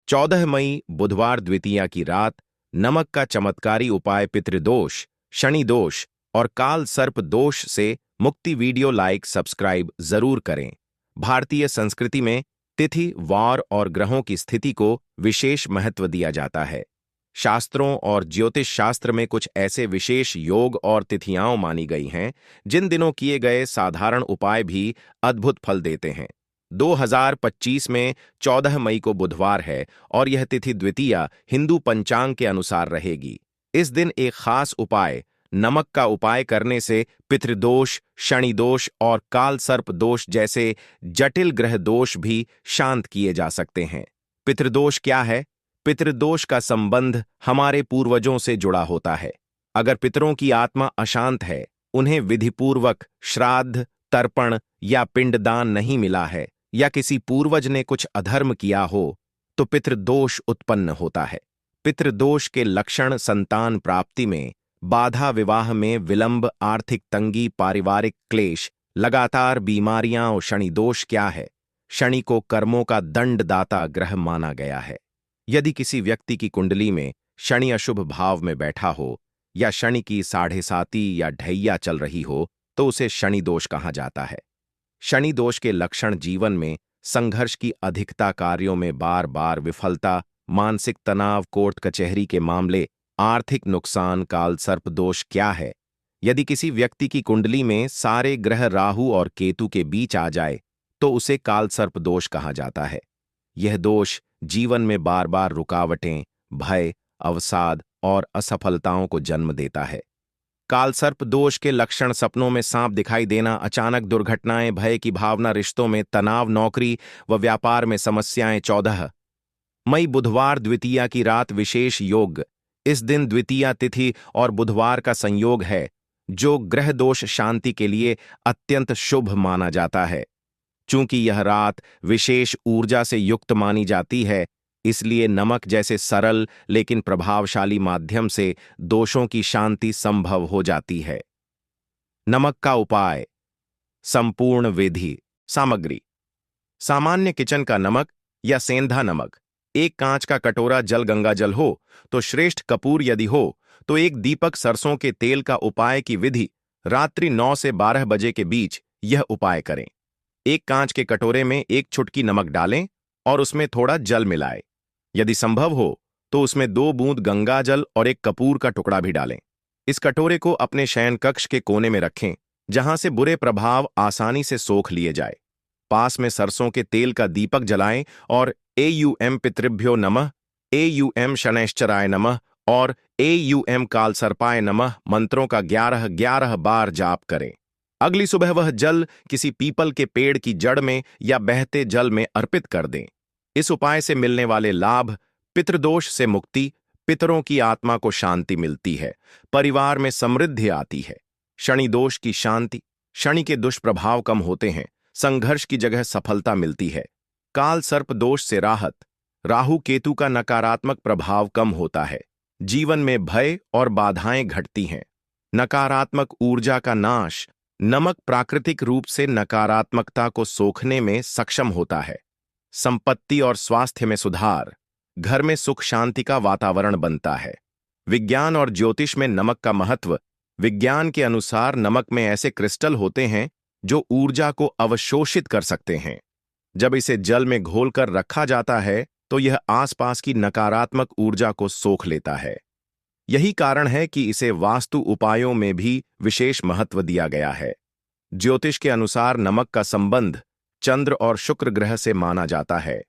14 मई बुधवार द्वितीया की रात नमक का चमत्कारी उपाय पितृदोष, शनि दोष और काल सर्प दोष से मुक्ति। वीडियो लाइक सब्सक्राइब जरूर करें। भारतीय संस्कृति में तिथि, वार और ग्रहों की स्थिति को विशेष महत्व दिया जाता है। शास्त्रों और ज्योतिष शास्त्र में कुछ ऐसे विशेष योग और तिथियां मानी गई हैं जिन दिनों किए गए साधारण उपाय भी अद्भुत फल देते हैं। 2025 में 14 मई को बुधवार है और यह तिथि द्वितीया हिंदू पंचांग के अनुसार रहेगी। इस दिन एक खास उपाय, नमक का उपाय करने से पितृदोष, शनि दोष और काल सर्प दोष जैसे जटिल ग्रह दोष भी शांत किए जा सकते हैं। पितृदोष क्या है? पितृदोष का संबंध हमारे पूर्वजों से जुड़ा होता है। अगर पितरों की आत्मा अशांत है, उन्हें विधिपूर्वक श्राद्ध, तर्पण या पिंडदान नहीं मिला है, या किसी पूर्वज ने कुछ अधर्म किया हो, तो पितृदोष उत्पन्न होता है। पितृदोष के लक्षण संतान प्राप्ति में बाधा, विवाह में विलंब, आर्थिक तंगी, पारिवारिक क्लेश, लगातार बीमारियां। और शनि दोष क्या है? शनि को कर्मों का दंडदाता ग्रह माना गया है। यदि किसी व्यक्ति की कुंडली में शनि अशुभ भाव में बैठा हो या शनि की 7.5 या ढैया चल रही हो, तो उसे शनि दोष कहा जाता है। शनि दोष के लक्षण जीवन में संघर्ष की अधिकता, कार्यों में बार बार विफलता, मानसिक तनाव, कोर्ट कचहरी के मामले, आर्थिक नुकसान। काल सर्प दोष क्या है? यदि किसी व्यक्ति की कुंडली में सारे ग्रह राहु और केतु के बीच आ जाए तो उसे काल सर्प दोष कहा जाता है। यह दोष जीवन में बार बार रुकावटें, भय, अवसाद और असफलताओं को जन्म देता है। काल सर्प दोष के लक्षण सपनों में सांप दिखाई देना, अचानक दुर्घटनाएं, भय की भावना, रिश्तों में तनाव, नौकरी व व्यापार में समस्याएं। 14 मई बुधवार द्वितीया की रात विशेष योग। इस दिन द्वितीया तिथि और बुधवार का संयोग है, जो ग्रह दोष शांति के लिए अत्यंत शुभ माना जाता है। चूंकि यह रात विशेष ऊर्जा से युक्त मानी जाती है, इसलिए नमक जैसे सरल लेकिन प्रभावशाली माध्यम से दोषों की शांति संभव हो जाती है। नमक का उपाय। संपूर्ण विधि। सामग्री: सामान्य किचन का नमक या सेंधा नमक, एक कांच का कटोरा जल, गंगा जल हो तो श्रेष्ठ, कपूर यदि हो तो एक दीपक। सरसों के तेल का उपाय की विधि: रात्रि 9 से 12 बजे के बीच यह उपाय करें। एक कांच के कटोरे में एक चुटकी नमक डालें और उसमें थोड़ा जल मिलाएं। यदि संभव हो तो उसमें 2 बूंद गंगा जल और एक कपूर का टुकड़ा भी डालें। इस कटोरे को अपने शयन कक्ष के कोने में रखें, जहां से बुरे प्रभाव आसानी से सोख लिए जाए। पास में सरसों के तेल का दीपक जलाएं और एयुएम पितृभ्यो नमः, एयुएम शनैश्चराय नमः और एयुएम कालसर्पाय नमः मंत्रों का 11-11 बार जाप करें। अगली सुबह वह जल किसी पीपल के पेड़ की जड़ में या बहते जल में अर्पित कर दें। इस उपाय से मिलने वाले लाभ: पितृदोष से मुक्ति, पितरों की आत्मा को शांति मिलती है, परिवार में समृद्धि आती है। शनि दोष की शांति: शनि के दुष्प्रभाव कम होते हैं, संघर्ष की जगह सफलता मिलती है। काल सर्प दोष से राहत: राहु केतु का नकारात्मक प्रभाव कम होता है, जीवन में भय और बाधाएं घटती हैं। नकारात्मक ऊर्जा का नाश: नमक प्राकृतिक रूप से नकारात्मकता को सोखने में सक्षम होता है। संपत्ति और स्वास्थ्य में सुधार: घर में सुख शांति का वातावरण बनता है। विज्ञान और ज्योतिष में नमक का महत्व: विज्ञान के अनुसार नमक में ऐसे क्रिस्टल होते हैं जो ऊर्जा को अवशोषित कर सकते हैं। जब इसे जल में घोलकर रखा जाता है तो यह आसपास की नकारात्मक ऊर्जा को सोख लेता है। यही कारण है कि इसे वास्तु उपायों में भी विशेष महत्व दिया गया है। ज्योतिष के अनुसार नमक का संबंध चंद्र और शुक्र ग्रह से माना जाता है,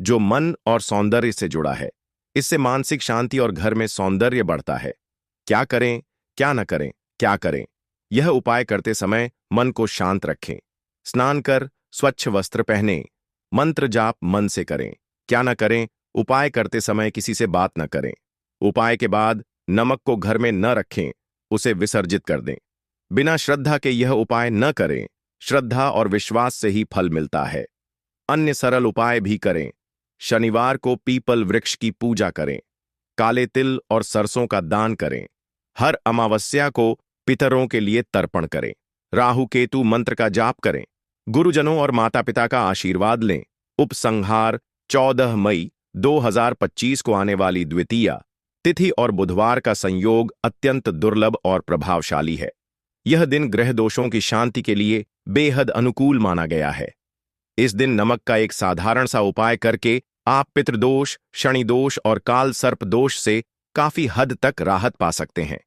जो मन और सौंदर्य से जुड़ा है। इससे मानसिक शांति और घर में सौंदर्य बढ़ता है। क्या करें, क्या न करें, क्या करें? यह उपाय करते समय मन को शांत रखें। स्नान कर स्वच्छ वस्त्र पहनें। मंत्र जाप मन से करें। क्या न करें? उपाय करते समय किसी से बात न करें। उपाय के बाद नमक को घर में न रखें, उसे विसर्जित कर दें। बिना श्रद्धा के यह उपाय न करें। श्रद्धा और विश्वास से ही फल मिलता है। अन्य सरल उपाय भी करें। शनिवार को पीपल वृक्ष की पूजा करें। काले तिल और सरसों का दान करें। हर अमावस्या को पितरों के लिए तर्पण करें। राहु केतु मंत्र का जाप करें। गुरुजनों और माता पिता का आशीर्वाद लें। उपसंहार: 14 मई 2025 को आने वाली द्वितीया तिथि और बुधवार का संयोग अत्यंत दुर्लभ और प्रभावशाली है। यह दिन ग्रह दोषों की शांति के लिए बेहद अनुकूल माना गया है। इस दिन नमक का एक साधारण सा उपाय करके आप पितृदोष, शनि दोष और काल सर्प दोष से काफी हद तक राहत पा सकते हैं।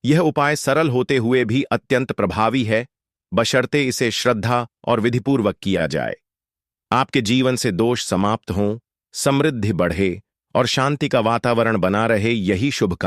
यह उपाय सरल होते हुए भी अत्यंत प्रभावी है, बशर्ते इसे श्रद्धा और विधिपूर्वक किया जाए। आपके जीवन से दोष समाप्त हों, समृद्धि बढ़े और शांति का वातावरण बना रहे, यही शुभकामना।